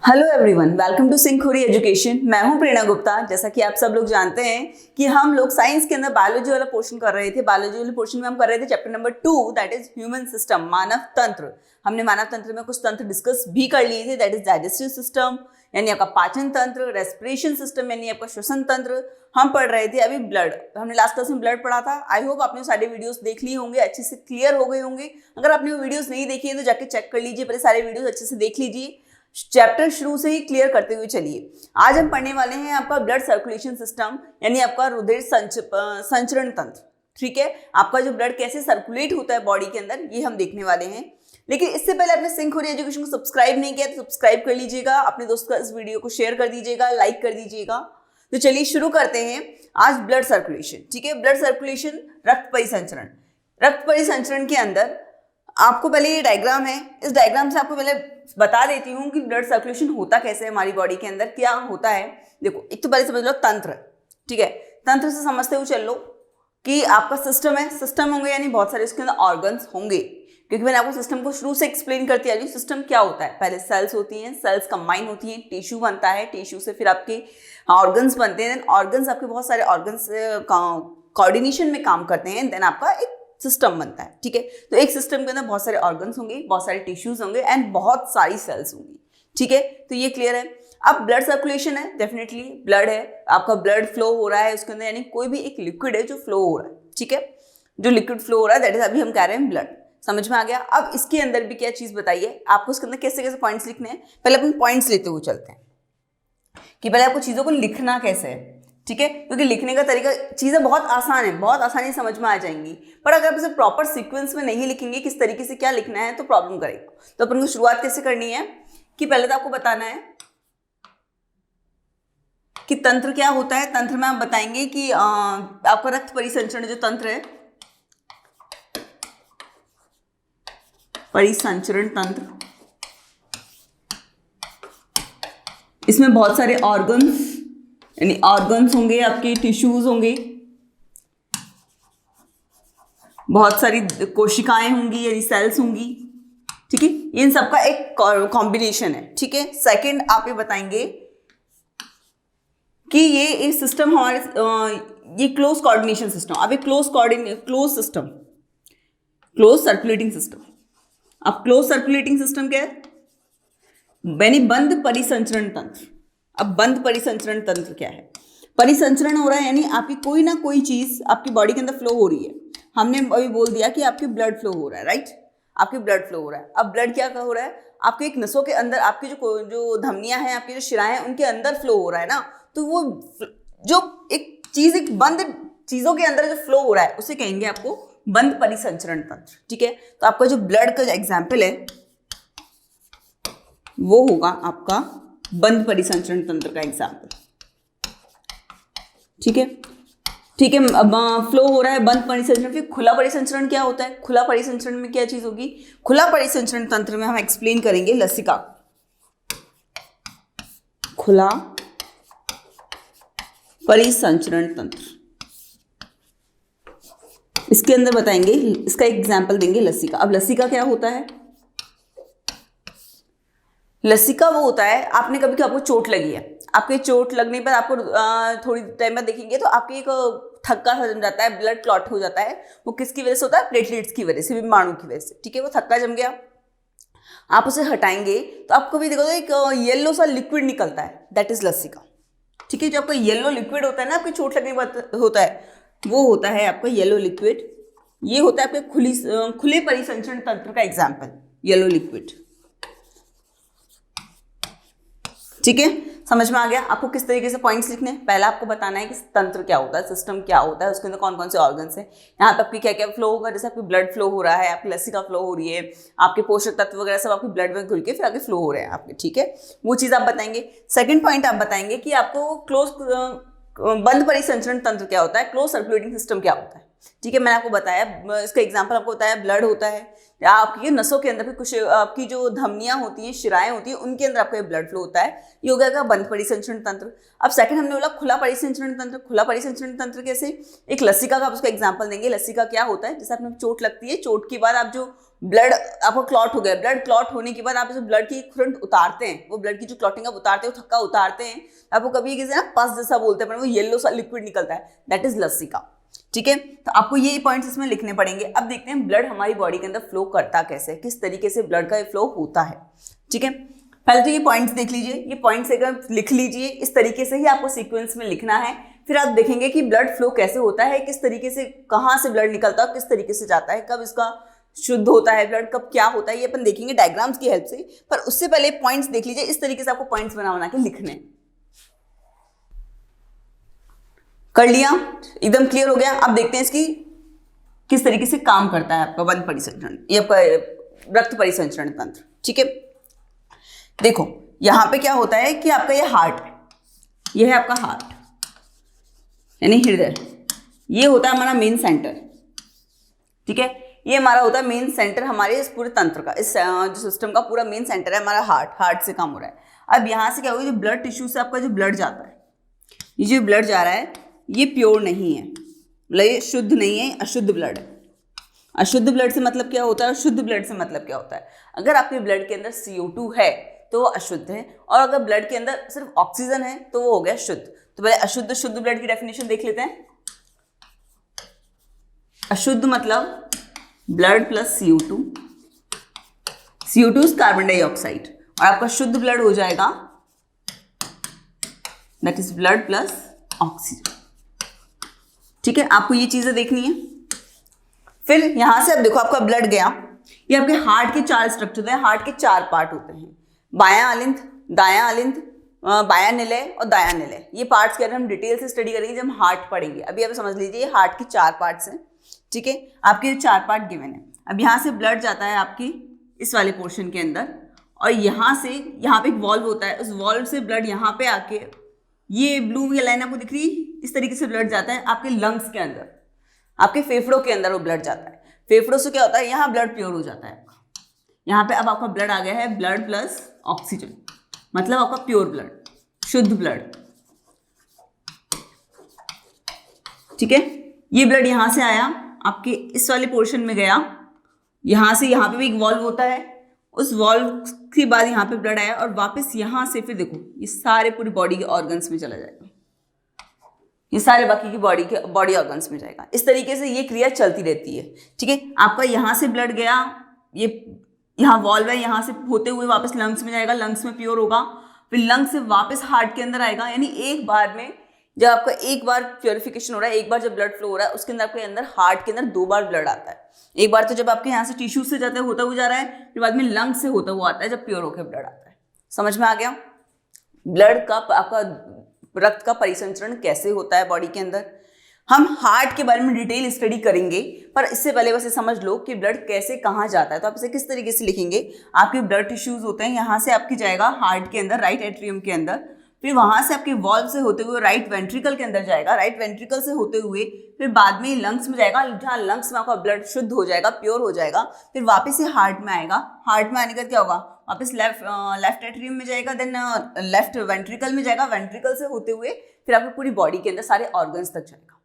Hello everyone, welcome to सिंखुरी education. मैं हूं प्रेरणा गुप्ता। जैसा कि आप सब लोग जानते हैं कि हम लोग साइंस के अंदर बायोलॉजी वाला पोर्शन कर रहे थे। बायोलॉजी वाले पोर्शन में हम कर रहे थे chapter number 2, that is human system, मानव तंत्र। हमने मानव तंत्र में कुछ तंत्र डिस्कस भी कर लिए थे, दैट इज डाइजेस्टिव सिस्टम यानी आपका पाचन तंत्र, रेस्पिरेशन सिस्टम यानी आपका श्वसन तंत्र। हम पढ़ रहे थे अभी ब्लड। हमने लास्ट क्लास में ब्लड पढ़ा था। आई होप आपने सारे वीडियोस देख लिए होंगे, अच्छे से क्लियर हो गए होंगे। अगर आपने वो वीडियोस नहीं देखी है तो जाके चेक कर लीजिए, पहले सारे वीडियोस अच्छे से देख लीजिए। चैप्टर शुरू से ही क्लियर करते हुए चलिए। आज हम पढ़ने वाले हैं आपका ब्लड सर्कुलेशन सिस्टम यानी आपका रुधिर संचरण तंत्र। ठीक है, आपका जो ब्लड कैसे सर्कुलेट होता है बॉडी के अंदर, ये हम देखने वाले हैं। लेकिन इससे पहले आपने सिंखुरी एजुकेशन को सब्सक्राइब नहीं किया तो सब्सक्राइब कर लीजिएगा, अपने दोस्तों का इस वीडियो को शेयर कर दीजिएगा, लाइक कर दीजिएगा। तो चलिए शुरू करते हैं आज ब्लड सर्कुलेशन। ठीक है, ब्लड सर्कुलेशन, रक्त परिसंचरण। रक्त परिसंचरण के अंदर आपको पहले ये डायग्राम है, इस डायग्राम से आपको पहले बता देती हूँ कि ब्लड सर्कुलेशन होता कैसे है हमारी बॉडी के अंदर, क्या होता है। देखो, एक तो पहले समझ लो तंत्र। ठीक है, तंत्र से समझते हुए चल लो कि आपका सिस्टम है, सिस्टम होंगे यानी बहुत सारे उसके अंदर ऑर्गन्स होंगे। क्योंकि मैंने आपको सिस्टम को शुरू से एक्सप्लेन करती आ रही हूँ। सिस्टम क्या होता है, पहले सेल्स होती हैं, सेल्स कंबाइन होती हैं, टिश्यू बनता है, टिश्यू से फिर आपके ऑर्गन्स बनते हैं, ऑर्गन्स आपके बहुत सारे ऑर्गन्स कोऑर्डिनेशन में काम करते हैं, देन आपका एक सिस्टम बनता है। ठीक है, तो एक सिस्टम के अंदर बहुत सारे ऑर्गन्स होंगे, बहुत सारे टिश्यूज होंगे एंड बहुत सारी सेल्स होंगी। ठीक है, तो ये क्लियर है। अब ब्लड सर्कुलेशन है, डेफिनेटली ब्लड है, आपका ब्लड फ्लो हो रहा है उसके अंदर, यानी कोई भी एक लिक्विड है जो फ्लो हो रहा है। ठीक है, जो लिक्विड फ्लो हो रहा है दैट इज अभी हम कह रहे हैं ब्लड। समझ में आ गया। अब इसके अंदर भी क्या चीज बताइए आपको, इसके अंदर कैसे कैसे पॉइंट्स लिखने हैं। पहले अपन पॉइंट्स लेते हुए चलते हैं कि पहले आपको चीजों को लिखना कैसे है। ठीक है, क्योंकि लिखने का तरीका, चीजें बहुत आसान है, बहुत आसानी से समझ में आ जाएंगी, पर अगर आप इसे प्रॉपर सीक्वेंस में नहीं लिखेंगे किस तरीके से क्या लिखना है तो प्रॉब्लम करेगा। तो अपन को शुरुआत कैसे करनी है कि पहले तो आपको बताना है कि तंत्र क्या होता है। तंत्र में आप बताएंगे कि आपका रक्त परिसंचरण जो तंत्र है, परिसंचरण तंत्र, इसमें बहुत सारे ऑर्गन्स यानी ऑर्गन्स होंगे, आपके टिश्यूज होंगे, बहुत सारी कोशिकाएं होंगी यानी सेल्स होंगी। ठीक है, इन सबका एक कॉम्बिनेशन है। ठीक है, सेकंड आप ये बताएंगे कि ये सिस्टम हमारे ये क्लोज कोऑर्डिनेशन सिस्टम। अब ये close system, close circulating system. अब क्लोज सर्कुलेटिंग सिस्टम क्या है, यानी बंद परिसंचरण तंत्र। अब बंद परिसंचरण तंत्र क्या है, परिसंचरण हो रहा है यानी आपकी कोई ना कोई चीज आपकी बॉडी के अंदर फ्लो हो रही है। हमने अभी बोल दिया कि आपकी ब्लड फ्लो हो रहा है, राइट, आपकी ब्लड फ्लो हो रहा है। अब ब्लड क्या हो रहा है, आपके एक नसों के अंदर, आपकी जो धमनियां हैं, आपकी जो शिराएं हैं, उनके अंदर फ्लो हो रहा है ना। तो वो जो एक चीज, एक बंद चीजों के अंदर जो फ्लो हो रहा है उसे कहेंगे आपको बंद परिसंचरण तंत्र। ठीक है, तो आपका जो ब्लड का एग्जाम्पल है वो होगा आपका बंद परिसंचरण तंत्र का एग्जाम्पल। ठीक है, ठीक है, अब फ्लो हो रहा है बंद परिसंचरण। फिर खुला परिसंचरण क्या होता है, खुला परिसंचरण में क्या चीज होगी, खुला परिसंचरण तंत्र में हम एक्सप्लेन करेंगे लसिका, खुला परिसंचरण तंत्र। इसके अंदर बताएंगे, इसका एग्जाम्पल देंगे लसिका। अब लसिका क्या होता है, लसिका वो होता है, आपने कभी आपको चोट लगी है, आपके चोट लगने पर आपको थोड़ी टाइम बाद देखेंगे तो आपके एक थक्का सा जम जाता है, ब्लड क्लॉट हो जाता है। वो किसकी वजह से होता है, प्लेटलेट्स की वजह से, बीमाणु की वजह से। ठीक है, वो थक्का जम गया, आप उसे हटाएंगे तो आपको भी देखो एक येलो सा लिक्विड निकलता है, दैट इज लसिका। ठीक है, जो आपका येलो लिक्विड होता है ना, आपकी चोट लगने के बाद होता है, वो होता है आपका येलो लिक्विड। ये होता है आपके खुले परिसंचरण तंत्र का एग्जाम्पल, येलो लिक्विड। ठीक है, समझ में आ गया आपको किस तरीके से पॉइंट्स लिखने हैं। पहला आपको बताना है कि तंत्र क्या होता है, सिस्टम क्या होता है, उसके अंदर कौन कौन से ऑर्गन्स हैं, यहाँ पे आपकी क्या क्या फ्लो होगा। जैसे आपकी ब्लड फ्लो हो रहा है, आपकी लसिका फ्लो हो रही है, आपके पोषक तत्व वगैरह सब आपके ब्लड में घुल के फिर आगे फ्लो हो रहे हैं आपके। ठीक है, वो चीज़ आप बताएंगे। सेकेंड पॉइंट आप बताएंगे कि आपको बंद परिसंचरण तंत्र क्या होता है, क्लोज सर्कुलेटिंग सिस्टम क्या होता है। ठीक है, मैंने आपको बताया, इसका एग्जांपल आपको बताया, ब्लड होता है, या आपकी नसों के अंदर भी कुछ आपकी जो धमनियां होती हैं, शिराएं होती हैं, उनके अंदर आपका ब्लड फ्लो होता है। ये हो गया का बंद परिसंचरण तंत्र। अब सेकंड हमने बोला खुला परिसंचरण तंत्र। खुला परिसंचरण तंत्र कैसे, एक लसिका का आप उसका एग्जाम्पल देंगे। लसिका क्या होता है, जैसे आपने चोट लगती है, चोट के बाद आप जो ब्लड आपका क्लॉट हो गया, ब्लड क्लॉट होने के बाद आप जो ब्लड की फ्रंट उतारते हैं, वो ब्लड की जो क्लॉटिंग आप उतारते हैं, वो थक्का उतारते हैं, आपको कभी किसी ना पस जैसा बोलते हैं, पर वो येलो सा लिक्विड निकलता है, दैट इज लसिका। ठीक है, तो आपको ये पॉइंट्स इसमें लिखने पड़ेंगे। अब देखते हैं ब्लड हमारी बॉडी के अंदर फ्लो करता कैसे, किस तरीके से ब्लड का फ्लो होता है। ठीक है, पहले तो ये पॉइंट्स देख लीजिए, ये पॉइंट्स अगर लिख लीजिए, इस तरीके से ही आपको सीक्वेंस में लिखना है। फिर आप देखेंगे कि ब्लड फ्लो कैसे होता है, किस तरीके से, कहाँ से ब्लड निकलता है, किस तरीके से जाता है, कब इसका शुद्ध होता है ब्लड, कब क्या होता है, ये अपन देखेंगे डायग्राम्स की हेल्प से। पर उससे पहले पॉइंट्स देख लीजिए, इस तरीके से आपको पॉइंट्स बना के लिखने। कर लिया, एकदम क्लियर हो गया। अब देखते हैं इसकी किस तरीके से काम करता है आपका वन परिसंचरण, ये आपका रक्त परिसंचरण तंत्र। ठीक है, देखो यहां पे क्या होता है कि आपका ये हार्ट है, ये है आपका हार्ट यानी हृदय, ये होता है हमारा मेन सेंटर। ठीक है, ये हमारा होता है मेन सेंटर हमारे इस पूरे तंत्र का, इस जो सिस्टम का पूरा मेन सेंटर है हमारा हार्ट, हार्ट से काम हो रहा है। अब यहाँ से क्या होगा, जो ब्लड टिश्यू से आपका जो ब्लड जाता है, ये जो ब्लड जा रहा है ये प्योर नहीं है, मतलब ये शुद्ध नहीं है, अशुद्ध ब्लड है। अशुद्ध ब्लड से मतलब क्या होता है, शुद्ध ब्लड से मतलब क्या होता है। अगर आपके ब्लड के अंदर CO2 है तो वो अशुद्ध है, और अगर ब्लड के अंदर सिर्फ ऑक्सीजन है तो वो हो गया शुद्ध। तो पहले अशुद्ध शुद्ध ब्लड की डेफिनेशन देख लेते हैं। अशुद्ध मतलब blood plus CO2, CO2 carbon dioxide, और आपका शुद्ध ब्लड हो जाएगा that is blood plus oxygen. ठीक है, आपको ये चीजें देखनी है। फिर यहां से अब देखो आपका ब्लड गया, ये आपके हार्ट के 4 स्ट्रक्चर होते हैं, हार्ट के 4 पार्ट होते हैं, बायां अलिंद, दायां अलिंद, बायां निलय और दायां निलय। ये पार्ट्स के बारे में हम डिटेल से स्टडी करेंगे जब हम हार्ट पढ़ेंगे। अभी आप समझ लीजिए हार्ट के 4 पार्ट्स हैं। ठीक है, आपके 4 पार्ट गिवन है। अब यहाँ से ब्लड जाता है आपकी इस वाले पोर्शन के अंदर, और यहाँ से यहाँ पे एक वॉल्व होता है, उस वॉल्व से ब्लड यहाँ पे आके, ये ब्लू ये लाइन आपको दिख रही है, इस तरीके से ब्लड जाता है आपके लंग्स के अंदर, आपके फेफड़ों के अंदर वो ब्लड जाता है। फेफड़ों से क्या होता है, यहाँ ब्लड प्योर हो जाता है आपका। यहाँ पे अब आपका ब्लड आ गया है ब्लड प्लस ऑक्सीजन, मतलब आपका प्योर ब्लड, शुद्ध ब्लड। ठीक है, ये ब्लड यहाँ से आया आपके इस वाले पोर्शन में गया, यहाँ से यहाँ पे भी एक वॉल्व होता है, उस वॉल्व के बाद यहाँ पे ब्लड आया, और वापस यहाँ से फिर देखो ये सारे पूरी बॉडी के ऑर्गन्स में चला जाएगा, ये सारे बाकी की बॉडी ऑर्गन्स में जाएगा। इस तरीके से ये क्रिया चलती रहती है। ठीक है, आपका यहाँ से ब्लड गया, ये यहाँ वॉल्व है, यहाँ से होते हुए वापस लंग्स में जाएगा, लंग्स में प्योर होगा, फिर लंग्स से वापस हार्ट के अंदर आएगा। यानी एक बार में जब आपका एक बार प्योरिफिकेशन हो रहा है, एक बार जब ब्लड फ्लो हो रहा है, उसके अंदर आपके अंदर हार्ट के अंदर 2 बार ब्लड आता है। एक बार तो जब आपके यहाँ से टिश्यू से जाता है होता हुआ जा रहा है, फिर बाद में लंग्स से होता हुआ आता है जब प्योर होकर ब्लड आता है। समझ में आ गया ब्लड का आपका रक्त का परिसंचरण कैसे होता है बॉडी के अंदर। हम हार्ट के बारे में डिटेल स्टडी करेंगे, पर इससे पहले बस ये समझ लो कि ब्लड कैसे कहाँ जाता है। तो आप इसे किस तरीके से लिखेंगे, आपके ब्लड टिश्यूज होते हैं, यहाँ से आपकी जाएगा हार्ट के अंदर, राइट एट्रियम के अंदर, फिर वहां से आपके वॉल्व से होते हुए राइट वेंट्रिकल के अंदर जाएगा, राइट वेंट्रिकल से होते हुए फिर बाद में लंग्स में जाएगा, जहाँ लंग्स में आपका ब्लड शुद्ध हो जाएगा, प्योर हो जाएगा, फिर वापस से हार्ट में आएगा। हार्ट में आने का क्या होगा, वापस लेफ्ट एट्रियम में जाएगा, देन लेफ्ट वेंट्रिकल में जाएगा, वेंट्रिकल से होते हुए फिर आपकी पूरी बॉडी के अंदर सारे ऑर्गन्स तक जाएगा।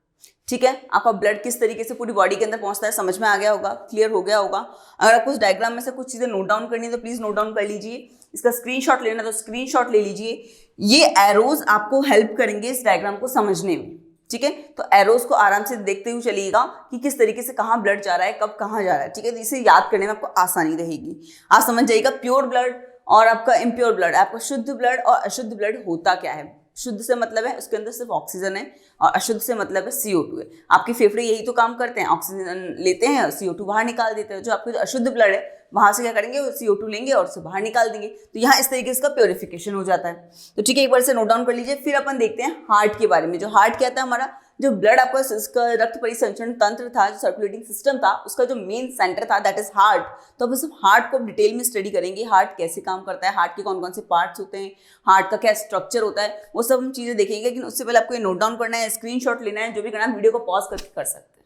ठीक है, आपका ब्लड किस तरीके से पूरी बॉडी के अंदर पहुंचता है समझ में आ गया होगा, क्लियर हो गया होगा। अगर आपको उस डायग्राम में से कुछ चीजें नोट डाउन करनी है तो प्लीज नोट डाउन कर लीजिए, इसका स्क्रीनशॉट लेना तो स्क्रीनशॉट ले लीजिए। ये एरोज आपको हेल्प करेंगे इस डायग्राम को समझने में। ठीक है, तो एरोज को आराम से देखते हुए चलिएगा कि किस तरीके से कहाँ ब्लड जा रहा है, कब कहाँ जा रहा है। ठीक है, तो इसे याद करने में आपको आसानी रहेगी। आप समझ जाइएगा प्योर ब्लड और आपका इम्प्योर ब्लड, आपका शुद्ध ब्लड और अशुद्ध ब्लड होता क्या है। शुद्ध से मतलब है उसके अंदर सिर्फ ऑक्सीजन है, और अशुद्ध से मतलब है CO2 है। आपके फेफड़े यही तो काम करते हैं, ऑक्सीजन लेते हैं और CO2 बाहर निकाल देते हैं। जो आपके जो अशुद्ध ब्लड है वहां से क्या करेंगे, वो CO2 लेंगे और उसे बाहर निकाल देंगे। तो यहाँ इस तरीके से इसका प्योरिफिकेशन हो जाता है। तो ठीक है, एक बार से नोट डाउन कर लीजिए। फिर अपन देखते हैं हार्ट के बारे में। जो हार्ट क्या था, हमारा जो ब्लड आपका इसका रक्त परिसंचरण तंत्र था, जो सर्कुलेटिंग सिस्टम था, उसका जो मेन सेंटर था दैट इज हार्ट। तो अब सब हार्ट को डिटेल में स्टडी करेंगे, हार्ट कैसे काम करता है, हार्ट के कौन कौन से पार्ट्स होते हैं, हार्ट का क्या स्ट्रक्चर होता है, वो सब हम चीजें देखेंगे। लेकिन उससे पहले आपको ये नोट डाउन करना है, स्क्रीनशॉट लेना है, जो भी करना है वीडियो को पॉज करके कर सकते हैं।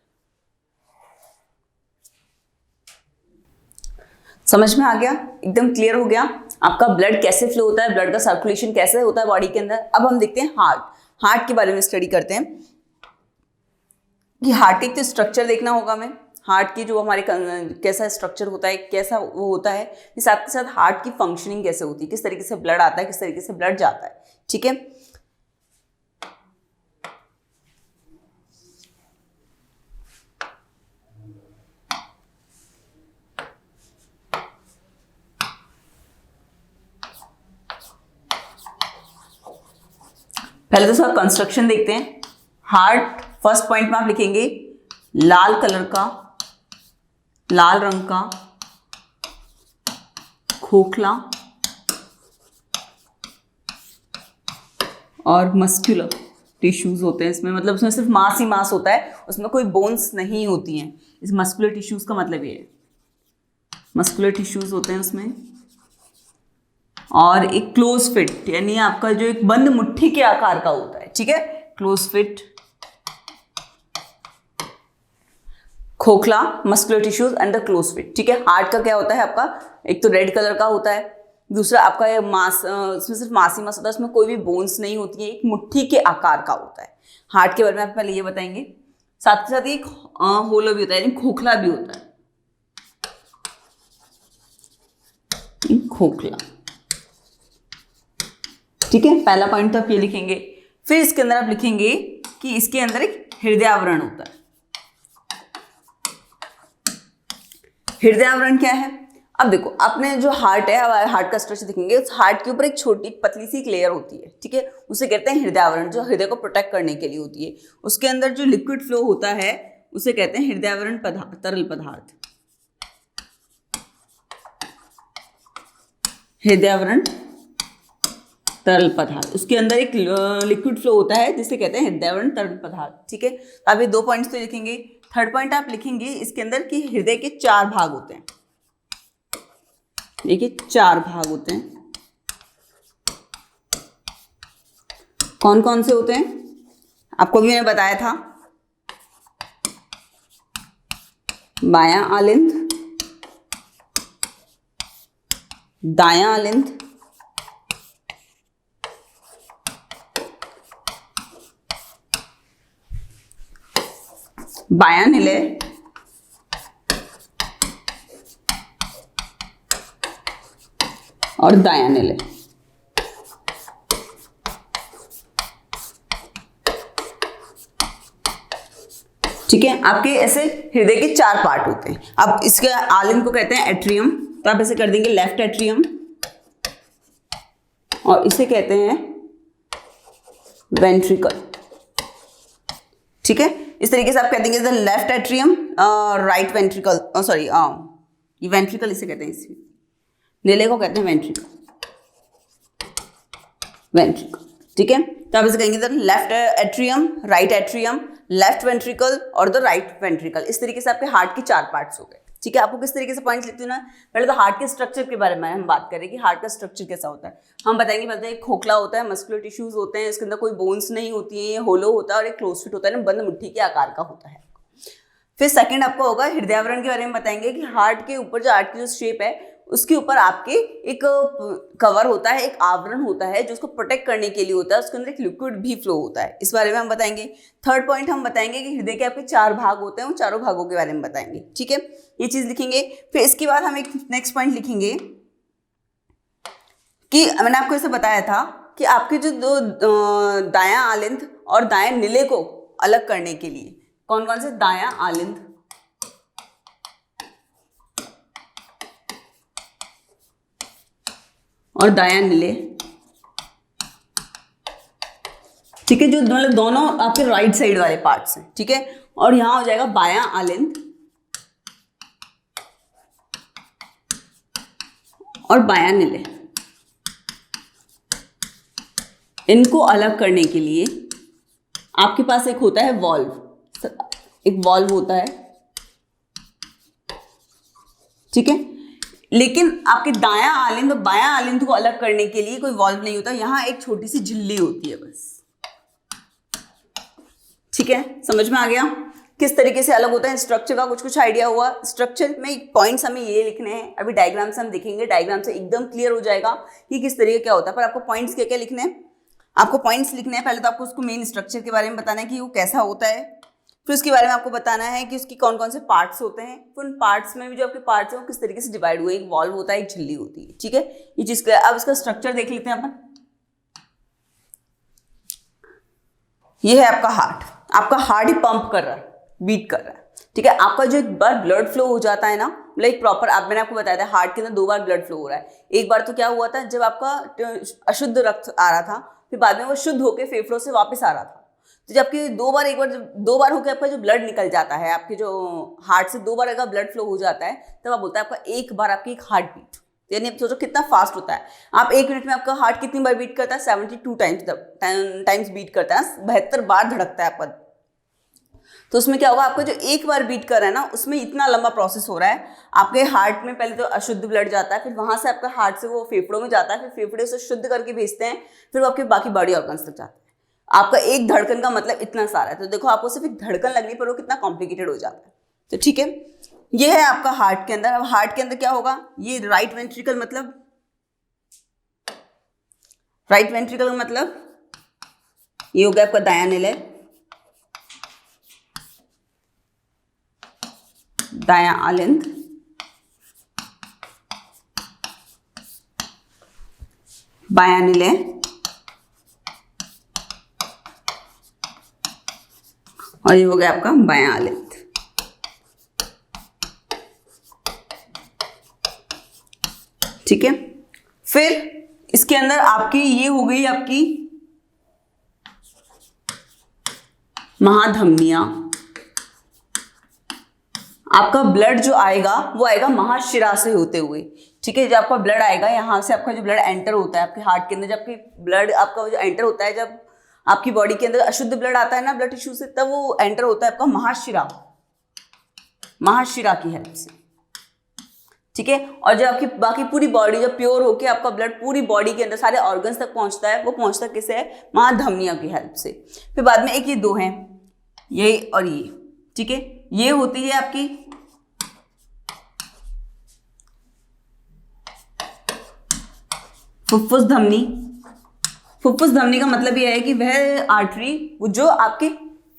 समझ में आ गया, एकदम क्लियर हो गया आपका ब्लड कैसे फ्लो होता है, ब्लड का सर्कुलेशन कैसे होता है बॉडी के अंदर। अब हम देखते हैं हार्ट के बारे में स्टडी करते हैं कि हार्ट एक तो स्ट्रक्चर देखना होगा हमें, हार्ट की जो हमारे कैसा स्ट्रक्चर होता है, कैसा वो होता है, साथ के साथ हार्ट की फंक्शनिंग कैसे होती है, किस तरीके से ब्लड आता है, किस तरीके से ब्लड जाता है। ठीक है, पहले तो इसका कंस्ट्रक्शन देखते हैं। हार्ट फर्स्ट पॉइंट में आप लिखेंगे लाल कलर का, लाल रंग का खोखला और मस्कुलर टिश्यूज होते हैं इसमें, मतलब उसमें सिर्फ मांस ही मांस होता है, उसमें कोई बोन्स नहीं होती हैं। इस मस्कुलर टिश्यूज का मतलब ये है, मस्कुलर टिश्यूज होते हैं उसमें। और एक क्लोज फिट, यानी आपका जो एक बंद मुट्ठी के आकार का होता है। ठीक है, क्लोज फिट, खोखला, muscular tissues and the close fit. ठीक है, हार्ट का क्या होता है आपका, एक तो रेड कलर का होता है, दूसरा आपका ये मांस, उसमें सिर्फ मांस ही मांस होता है, उसमें कोई भी बोन्स नहीं होती है, एक मुट्ठी के आकार का होता है। हार्ट के बारे में आप पहले ये बताएंगे, साथ के साथ एक होलो भी होता है, यानी खोखला भी होता है, खोखला। ठीक है, पहला पॉइंट तो आप ये लिखेंगे। फिर इसके अंदर आप लिखेंगे कि इसके अंदर एक हृदय आवरण होता है। हृदय आवरण क्या है, अब देखो आपने जो हार्ट है, अब हार्ट का स्ट्रक्चर देखेंगे, उस हार्ट के ऊपर एक छोटी पतली सी लेयर होती है। ठीक है, उसे कहते हैं हृदय आवरण, जो हृदय को प्रोटेक्ट करने के लिए होती है। उसके अंदर जो लिक्विड फ्लो होता है उसे कहते हैं हृदय आवरण तरल पदार्थ, हृदय आवरण तरल पदार्थ। उसके अंदर एक लिक्विड फ्लो होता है जिसे कहते हैं हृदय आवरण तरल पदार्थ। ठीक है, तो आप ये 2 पॉइंट्स तो लिखेंगे। थर्ड पॉइंट आप लिखेंगे इसके अंदर कि हृदय के 4 भाग होते हैं। देखिए 4 भाग होते हैं, कौन कौन से होते हैं आपको भी मैंने बताया था। बायां आलिंद, दायां आलिंद, बायां निलय, और दायां निलय। ठीक है, आपके ऐसे हृदय के 4 पार्ट होते हैं। अब इसके आलिंद को कहते हैं एट्रियम, तो आप ऐसे कर देंगे लेफ्ट एट्रियम, और इसे कहते हैं वेंट्रिकल। ठीक है, इस तरीके से आप कह देंगे the left atrium, right ventricle, sorry ये वेंट्रिकल इसे कहते हैं, इसे निलय को कहते हैं वेंट्रिकल, वेंट्रिकल। ठीक है, तो आप इसे कहेंगे the left atrium, right atrium, left ventricle और द राइट वेंट्रिकल। इस तरीके से आपके हार्ट के 4 पार्ट्स हो गए। ठीक है, आपको किस तरीके से पॉइंट्स लिखते हो ना, पहले तो हार्ट के स्ट्रक्चर के बारे में हम बात करें कि हार्ट का स्ट्रक्चर कैसा होता है। हम बताएंगे पहले एक खोखला होता है, मस्कुलर टिश्यूज होते हैं, इसके अंदर कोई बोन्स नहीं होती है, होलो होता है, और एक क्लोज फिट होता है ना, बंद मुट्ठी के आकार का होता है। फिर सेकंड आपको होगा हृदय आवरण के बारे में बताएंगे कि हार्ट के ऊपर जो हार्ट की जो शेप है उसके ऊपर आपके एक कवर होता है, एक आवरण होता है जो उसको प्रोटेक्ट करने के लिए होता है, उसके अंदर एक लिक्विड भी फ्लो होता है, इस बारे में हम बताएंगे। थर्ड पॉइंट हम बताएंगे कि हृदय के आपके 4 भाग होते हैं, उन चारों भागों के बारे में बताएंगे। ठीक है, ये चीज लिखेंगे। फिर इसके बाद हम एक नेक्स्ट पॉइंट लिखेंगे कि मैंने आपको ऐसे बताया था कि आपके जो 2 दायां आलिंद और दायां निलय को अलग करने के लिए कौन कौन से दायां आलिंद और दायां निलय, ठीक है, जो मतलब दोनों आपके राइट साइड वाले पार्ट्स हैं। ठीक है, और यहां हो जाएगा बायां आलिंद और बायां निलय। इनको अलग करने के लिए आपके पास एक होता है वॉल्व, एक वॉल्व होता है। ठीक है, लेकिन आपके दायां आलिंद और बायां आलिंद को अलग करने के लिए कोई वॉल्व नहीं होता, यहां एक छोटी सी झिल्ली होती है बस। ठीक है, समझ में आ गया किस तरीके से अलग होता है स्ट्रक्चर का, कुछ आइडिया हुआ। स्ट्रक्चर में पॉइंट्स हमें ये लिखने हैं, अभी डायग्राम से हम देखेंगे, डायग्राम से एकदम क्लियर हो जाएगा कि किस तरीके क्या होता है। पर आपको पॉइंट्स क्या क्या लिखने हैं, आपको पॉइंट्स लिखने हैं। पहले तो आपको उसको मेन स्ट्रक्चर के बारे में बताना है कि वो कैसा होता है, फिर उसके बारे में आपको बताना है कि उसकी कौन कौन से पार्ट्स होते हैं, फिर उन पार्ट्स में भी जो आपके पार्ट्स हैं वो किस तरीके से डिवाइड हुए, एक वॉल्व होता है, एक झिल्ली होती है, ठीक है। ये चीज क्लियर। अब इसका स्ट्रक्चर देख लेते हैं अपन। ये है आपका हार्ट, आपका हार्ट ही पंप कर रहा है, बीट कर रहा है, ठीक है। आपका जो एक बार ब्लड फ्लो हो जाता है ना, लाइक प्रॉपर, आप मैंने आपको बताया था हार्ट के अंदर 2 बार ब्लड फ्लो हो रहा है। एक बार तो क्या हुआ था, जब आपका अशुद्ध रक्त आ रहा था, फिर बाद में वो शुद्ध होकर फेफड़ों से वापस आ रहा था। तो जबकि 2 बार, एक बार जब 2 बार होकर आपका जो ब्लड निकल जाता है, आपके जो हार्ट से 2 बार अगर ब्लड फ्लो हो जाता है, तब आप बोलता है आपका एक बार आपकी एक हार्ट बीट, यानी आप सोचो कितना फास्ट होता है। आप 1 मिनट में आपका हार्ट कितनी बार बीट करता है, 72 टाइम्स बीट करता है, 72 बार धड़कता है आपका। तो उसमें क्या होगा, आपका जो एक बार बीट कर रहा है ना, उसमें इतना लंबा प्रोसेस हो रहा है। आपके हार्ट में पहले तो अशुद्ध ब्लड जाता है, फिर वहां से आपका हार्ट से वो फेफड़ों में जाता है, फिर फेफड़े उसे शुद्ध करके भेजते हैं, फिर वो आपके बाकी बॉडी ऑर्गन्स तक जाता है। आपका एक धड़कन का मतलब इतना सारा है। तो देखो, आपको सिर्फ एक धड़कन लगने पर वो कितना कॉम्प्लिकेटेड हो जाता है। तो ठीक है, ये है आपका हार्ट के अंदर। अब हार्ट के अंदर क्या होगा, ये राइट वेंट्रिकल मतलब, राइट वेंट्रिकल का मतलब ये हो गया आपका दायां निलय, दायां आलिंद, बायां निलय, और ये हो गया आपका बायां आलिंद। ठीक है, फिर इसके अंदर आपकी ये हो गई आपकी महाधमनियां। आपका ब्लड जो आएगा वो आएगा महाशिरा से होते हुए, ठीक है। जब आपका ब्लड आएगा, यहाँ से आपका जो ब्लड एंटर होता है आपके हार्ट के अंदर, जब आपकी ब्लड आपका जो एंटर होता है, जब आपकी बॉडी के अंदर अशुद्ध ब्लड आता है ना ब्लड टिश्यू से, तब वो एंटर होता है आपका महाशिरा, महाशिरा की हेल्प से, ठीक है। और जब आपकी बाकी पूरी बॉडी जब प्योर होके आपका ब्लड पूरी बॉडी के अंदर सारे ऑर्गन्स तक पहुंचता है, वो पहुंचता किससे है, महाधमनियों की हेल्प से। फिर बाद में एक ये 2 हैं, ये और ये, ठीक है। ये होती है आपकी फुफ्फुस धमनी। फुफ्फुस धमनी का मतलब यह है कि वह आर्टरी जो आपके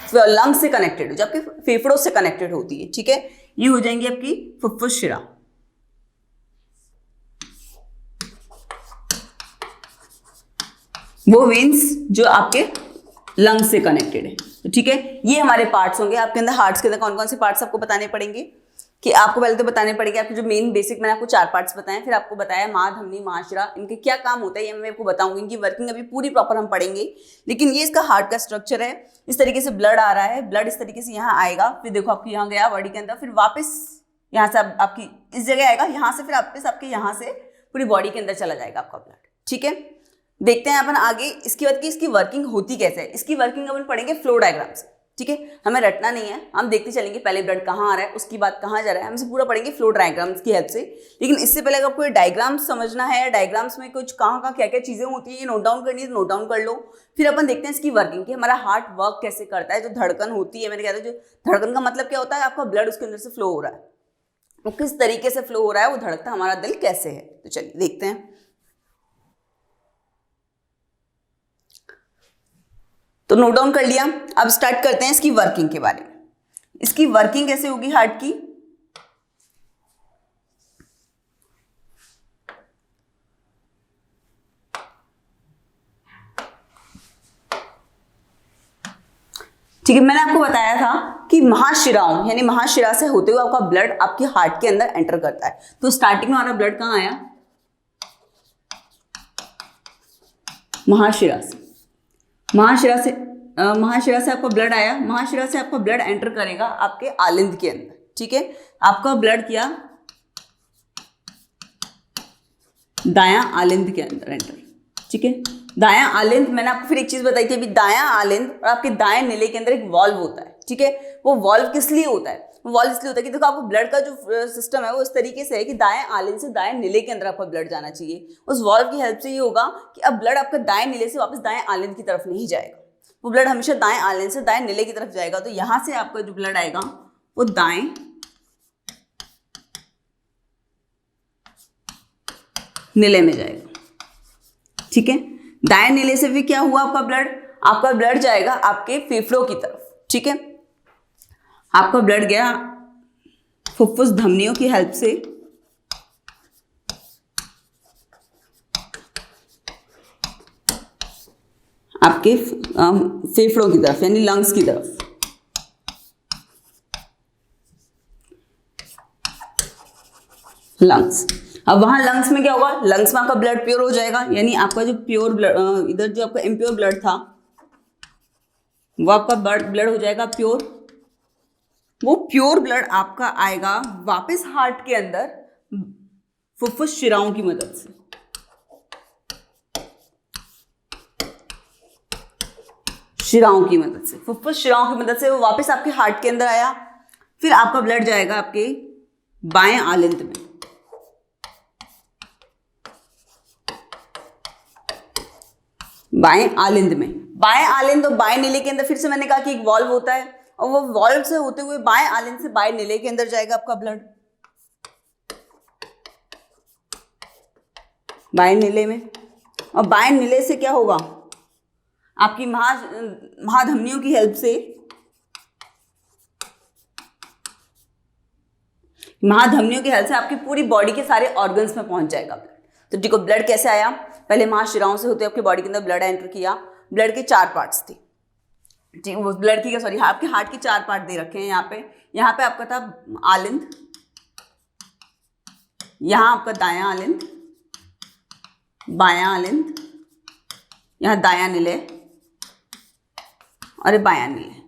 लंग्स से कनेक्टेड हो, जो आपके फेफड़ों से कनेक्टेड होती है, ठीक है। ये हो जाएंगी आपकी फुफ्फुस शिरा। वो वेन्स जो आपके लंग्स से कनेक्टेड है, ठीक है। ये हमारे पार्ट्स होंगे। आपके अंदर हार्ट्स के अंदर कौन कौन से पार्ट्स आपको बताने पड़ेंगे, कि आपको पहले तो बताने पड़ेंगे आपके जो मेन बेसिक, मैंने आपको 4 पार्ट्स बताए, फिर आपको बताया महाधमनी, महाशिरा, इनके क्या काम होता है ये मैं आपको बताऊंगी। इनकी वर्किंग अभी पूरी प्रॉपर हम पढ़ेंगे, लेकिन ये इसका हार्ट का स्ट्रक्चर है। इस तरीके से ब्लड आ रहा है, ब्लड इस तरीके से यहाँ आएगा, फिर देखो आपकी यहाँ गया बॉडी के अंदर, फिर वापस यहाँ से आपकी इस जगह आएगा, यहाँ से फिर वापस आपके यहाँ से पूरी बॉडी के अंदर चला जाएगा आपका ब्लड, ठीक है। देखते हैं अपन आगे इसके बाद कि इसकी वर्किंग होती कैसे है। इसकी वर्किंग अपन पढ़ेंगे फ्लो डायग्राम से, ठीक है। हमें रटना नहीं है, हम देखते चलेंगे पहले ब्लड कहाँ आ रहा है, उसकी बाद कहाँ जा रहा है, हम इसे पूरा पढ़ेंगे फ्लो डायग्राम्स की हेल्प से। लेकिन इससे पहले अगर आपको डायग्राम्स समझना है, डायग्राम्स में कुछ कहाँ क्या क्या चीजें होती है, ये नोट डाउन करनी है तो नोट डाउन कर लो। फिर अपन देखते हैं इसकी वर्किंग, कि हमारा हार्ट वर्क कैसे करता है। जो धड़कन होती है, मैंने कहा था जो धड़कन का मतलब क्या होता है, आपका ब्लड उसके अंदर से फ्लो हो रहा है, वो किस तरीके से फ्लो हो रहा है, वो धड़कता हमारा दिल कैसे है। तो चलिए देखते हैं। तो नोट डाउन कर लिया, अब स्टार्ट करते हैं इसकी वर्किंग के बारे में। इसकी वर्किंग कैसे होगी हार्ट की, ठीक है। मैंने आपको बताया था कि महाशिराओं यानी महाशिरा से होते हुए आपका ब्लड आपके हार्ट के अंदर एंटर करता है। तो स्टार्टिंग में हमारा ब्लड कहाँ आया, महाशिरा से। महाशिरा से आपका ब्लड आया, महाशिरा से आपका ब्लड एंटर करेगा आपके आलिंद के अंदर, ठीक है। आपका ब्लड किया दायां आलिंद के अंदर एंटर, ठीक है। दायां आलिंद, मैंने आपको फिर एक चीज बताई थी अभी, दायां आलिंद और आपके दाएं निले के अंदर एक वॉल्व होता है, ठीक है। वो वॉल्व किस लिए होता है, वॉल्व इसलिए होता है कि देखो आपको ब्लड का जो सिस्टम है वो इस तरीके से है कि दाएं आलिंद से दाएं निले के अंदर आपका ब्लड जाना चाहिए। उस वॉल्व की हेल्प से ये होगा कि अब ब्लड आपका दाएं निले से वापस दाएं आलिंद की तरफ नहीं जाएगा, वो ब्लड हमेशा दाएं आलिंद से दाएं निले की तरफ जाएगा। तो यहां से आपका जो ब्लड आएगा वो दाएं निले में जाएगा, ठीक है। दाएं नीले से भी क्या हुआ आपका ब्लड जाएगा आपके फेफड़ों की तरफ, ठीक है। आपका ब्लड गया फुफ्फुस धमनियों की हेल्प से आपके फेफड़ों की तरफ यानी लंग्स की तरफ। लंग्स, अब वहां लंग्स में क्या होगा, लंग्स में आपका ब्लड प्योर हो जाएगा, यानी आपका जो प्योर ब्लड, इधर जो आपका इम्प्योर ब्लड था वो आपका ब्लड हो जाएगा प्योर। वो प्योर ब्लड आपका आएगा वापस हार्ट के अंदर फुफ्फुस शिराओं की मदद से। शिराओं की मदद से, फुफ्फुस शिराओं की मदद से वो वापस आपके हार्ट के अंदर आया। फिर आपका ब्लड जाएगा आपके बाएं आलिंद में। बाएं आलिंद में, बाएं आलिंद और बाएं नीले के अंदर फिर से मैंने कहा कि एक वॉल्व होता है और वो वॉल्व से होते हुए बाएं आलिंद से बाएं नीले के अंदर जाएगा आपका ब्लड। बाएं नीले में, और बाएं नीले से क्या होगा, आपकी महाधमनियों की हेल्प से, महाधमनियों की हेल्प से आपकी पूरी बॉडी के सारे ऑर्गन्स में पहुंच जाएगा ब्लड। तो देखो ब्लड कैसे आया, पहले महाशिराओं से होते आपकी बॉडी के अंदर ब्लड एंटर किया। ब्लड के 4 पार्ट्स थे, ठीक, वो ब्लड की सॉरी आपके हार्ट के 4 पार्ट दे रखे हैं यहाँ पे आपका था आलिंद, यहाँ आपका दायां आलिंद, बायां आलिंद, यहाँ दायां निलय और बायां निलय।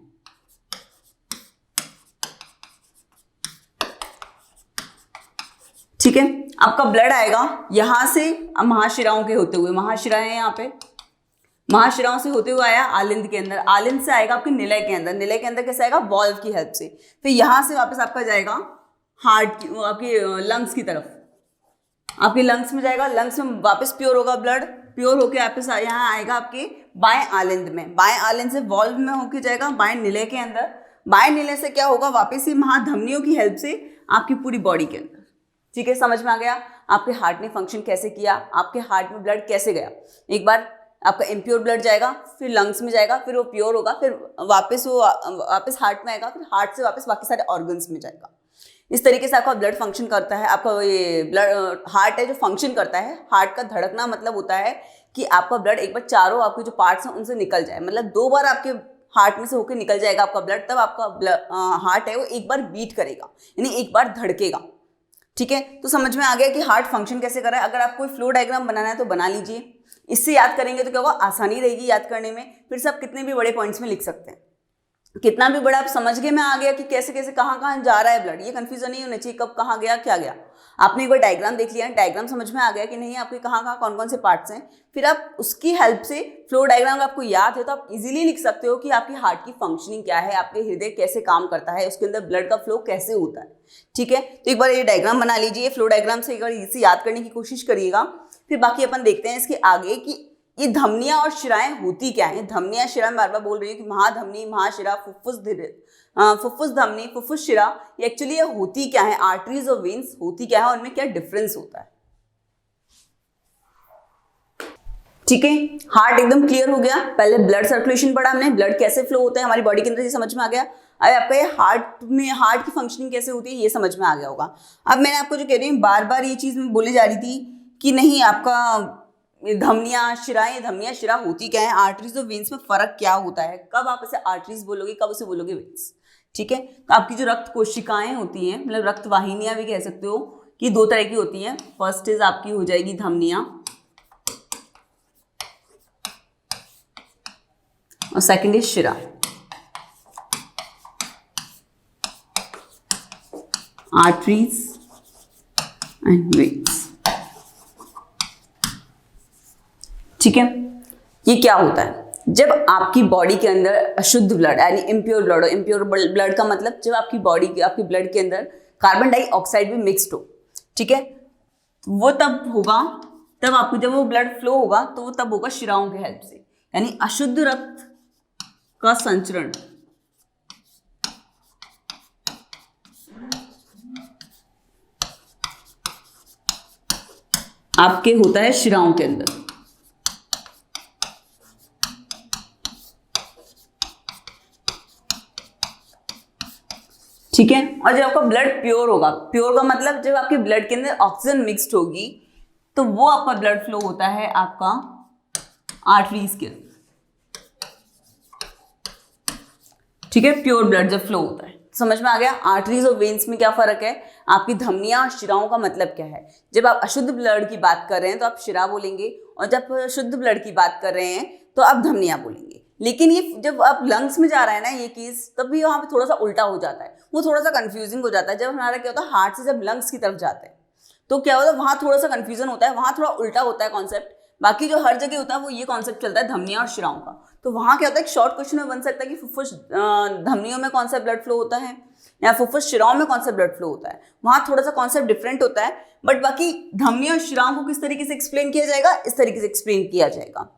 ठीक है, आपका ब्लड आएगा यहां से महाशिराओं के होते हुए, महाशिराएं यहाँ पे, महाशिराओं से होते हुए आया आलिंद के अंदर, आलिंद से आएगा आपके निलय के अंदर, निलय के अंदर कैसे आएगा, वॉल्व की हेल्प से। फिर यहां से वापस आपका जाएगा हार्ट की, आपकी लंग्स की तरफ, आपके लंग्स में जाएगा, लंग्स में वापस प्योर होगा ब्लड, प्योर होके वापस यहाँ आएगा आपके बाएं आलिंद में, बाएं आलिंद से वॉल्व में होके जाएगा बाएं निलय के अंदर। बाएं निलय से क्या होगा, वापस ही महाधमनियों की हेल्प से आपकी पूरी बॉडी के अंदर। ठीक है, समझ में आ गया आपके हार्ट ने फंक्शन कैसे किया, आपके हार्ट में ब्लड कैसे गया। एक बार आपका इम्प्योर ब्लड जाएगा, फिर लंग्स में जाएगा, फिर वो प्योर होगा, फिर वापस हार्ट में आएगा, फिर हार्ट से वापस बाकी सारे ऑर्गन्स में जाएगा। इस तरीके से आपका ब्लड फंक्शन करता है। आपका ये ब्लड हार्ट है जो फंक्शन करता है, हार्ट का धड़कना मतलब होता है कि आपका ब्लड एक बार चारों आपके जो पार्ट्स हैं उनसे निकल जाए, मतलब 2 बार आपके हार्ट में से होकर निकल जाएगा आपका ब्लड, तब आपका हार्ट है वो एक बार बीट करेगा, यानी एक बार धड़केगा। ठीक है, तो समझ में आ गया कि हार्ट फंक्शन कैसे कर रहा है। अगर आपको कोई फ्लो डायग्राम बनाना है तो बना लीजिए, इससे याद करेंगे तो क्या होगा, आसानी रहेगी याद करने में। फिर से आप कितने भी बड़े पॉइंट्स में लिख सकते हैं, कितना भी बड़ा आप समझ गए में आ गया कि कैसे कैसे कहाँ जा रहा है ब्लड, ये कंफ्यूजन नहीं होना चाहिए कब कहाँ गया क्या गया। आपने एक बार डायग्राम देख लिया, डायग्राम समझ में आ गया कि नहीं आपके कहाँ कौन कौन से पार्ट्स हैं, फिर आप उसकी हेल्प से फ्लो डायग्राम आपको याद है तो आप इजीली लिख सकते हो कि आपकी हार्ट की फंक्शनिंग क्या है, आपके हृदय कैसे काम करता है, उसके अंदर ब्लड का फ्लो कैसे होता है। ठीक है, तो एक बार ये डायग्राम बना लीजिए, फ्लो डायग्राम से एक बार इसे याद करने की कोशिश करिएगा। फिर बाकी अपन देखते हैं इसके आगे कि ये धमनियां और शिराएं होती क्या है। धमनियां शिरा में बार बार बोल रही है कि महाधमनी, महाशिरा, फुफ्फुस धमनी, फुफ्फुस शिरा, ये एक्चुअली ये होती क्या है, आर्टरीज और वेन्स होती क्या है और उनमें क्या डिफरेंस होता है। ठीक है, हार्ट एकदम क्लियर हो गया। पहले ब्लड सर्कुलेशन पढ़ा हमने, ब्लड कैसे फ्लो होता है हमारी बॉडी के अंदर, ये समझ में आ गया। अब आपका ये हार्ट की फंक्शनिंग कैसे होती है ये समझ में आ गया होगा। अब मैंने आपको जो कह रही हूँ बार बार ये चीज मैं बोले जा रही थी कि नहीं आपका धमनियां शिरा होती क्या है, आर्टरीज और वेन्स में फर्क क्या होता है, कब आप इसे आर्टरीज बोलोगे, कब उसे बोलोगे वेन्स। ठीक है, तो आपकी जो रक्त कोशिकाएं होती हैं, मतलब रक्त वाहिनियां भी कह सकते हो, कि 2 तरह की होती हैं। फर्स्ट इज आपकी हो जाएगी धमनियां और सेकंड इज शिरा। Arteries and veins. ठीक है, ये क्या होता है, जब आपकी बॉडी के अंदर अशुद्ध ब्लड यानी इम्प्योर ब्लड का मतलब जब आपकी ब्लड के अंदर कार्बन डाइऑक्साइड भी मिक्स्ड हो। ठीक है, वो तब होगा, तब आपको जब वो ब्लड फ्लो होगा तो वो तब होगा शिराओं की हेल्प से, यानी अशुद्ध रक्त का संचरण आपके होता है शिराओं के अंदर। ठीक है। और जब आपका ब्लड प्योर होगा, प्योर का मतलब जब आपके ब्लड के अंदर ऑक्सीजन मिक्स्ड होगी तो वो आपका ब्लड फ्लो होता है आपका आर्टरीज के, ठीक है। प्योर ब्लड जब फ्लो होता है, समझ में आ गया। आर्टरीज और वेन्स में क्या फर्क है, आपकी धमनियां और शिराओं का मतलब क्या है। जब आप अशुद्ध ब्लड की बात कर रहे हैं तो आप शिरा बोलेंगे, और जब शुद्ध ब्लड की बात कर रहे हैं तो आप धमनियां बोलेंगे। लेकिन ये जब आप लंग्स में जा रहा है ना ये केस, तब भी वहाँ पे थोड़ा सा उल्टा हो जाता है, वो थोड़ा सा कंफ्यूजिंग हो जाता है। जब हमारा क्या होता है, हार्ट से जब लंग्स की तरफ जाते हैं तो क्या होता है, वहाँ थोड़ा सा कंफ्यूजन होता है, वहाँ थोड़ा उल्टा होता है कॉन्सेप्ट। बाकी जो हर जगह होता है वो ये कॉन्सेप्ट चलता है धमनियां और शिराओं का। तो वहाँ क्या होता है, शॉर्ट क्वेश्चन में बन सकता है कि फुफ्फुस धमनियों में कौन सा ब्लड फ्लो होता है या फुफ्फुस शिराओं में कौन सा ब्लड फ्लो होता है। वहाँ थोड़ा सा कॉन्सेप्ट डिफरेंट होता है, बट बाकी धमनियों और शिराओं को किस तरीके से एक्सप्लेन किया जाएगा, इस तरीके से एक्सप्लेन किया जाएगा।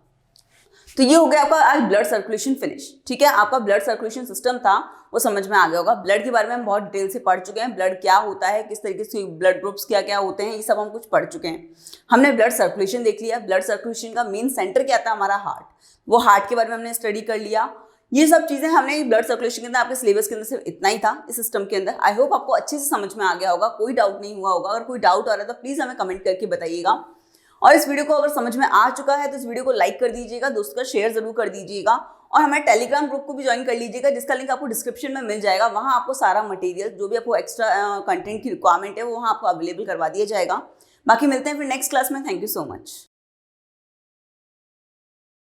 तो ये हो गया आपका आज ब्लड सर्कुलेशन फिनिश, ठीक है। आपका ब्लड सर्कुलेशन सिस्टम था वो समझ में आ गया होगा। ब्लड के बारे में हम बहुत डिटेल से पढ़ चुके हैं, ब्लड क्या होता है, किस तरीके से ब्लड ग्रुप्स क्या क्या होते हैं, ये सब हम कुछ पढ़ चुके हैं। हमने ब्लड सर्कुलेशन देख लिया। ब्लड सर्कुलेशन का मेन सेंटर क्या था, हमारा हार्ट, वो हार्ट के बारे में हमने स्टडी कर लिया। ये सब चीजें हमने ब्लड सर्कुलेशन के अंदर आपके सिलेबस के अंदर सिर्फ इतना ही था इस सिस्टम के अंदर। आई होप आपको अच्छे से समझ में आ गया होगा, कोई डाउट नहीं हुआ होगा। अगर कोई डाउट आ रहा है तो प्लीज हमें कमेंट करके बताइएगा। और इस वीडियो को अगर समझ में आ चुका है तो इस वीडियो को लाइक कर दीजिएगा, दोस्तों का शेयर जरूर कर दीजिएगा, और हमारे टेलीग्राम ग्रुप को भी ज्वाइन कर लीजिएगा, जिसका लिंक आपको डिस्क्रिप्शन में मिल जाएगा। वहाँ आपको सारा मटेरियल जो भी आपको एक्स्ट्रा कंटेंट की रिक्वायरमेंट है वो वहाँ आपको अवेलेबल करवा दिया जाएगा। बाकी मिलते हैं फिर नेक्स्ट क्लास में। Thank you so much.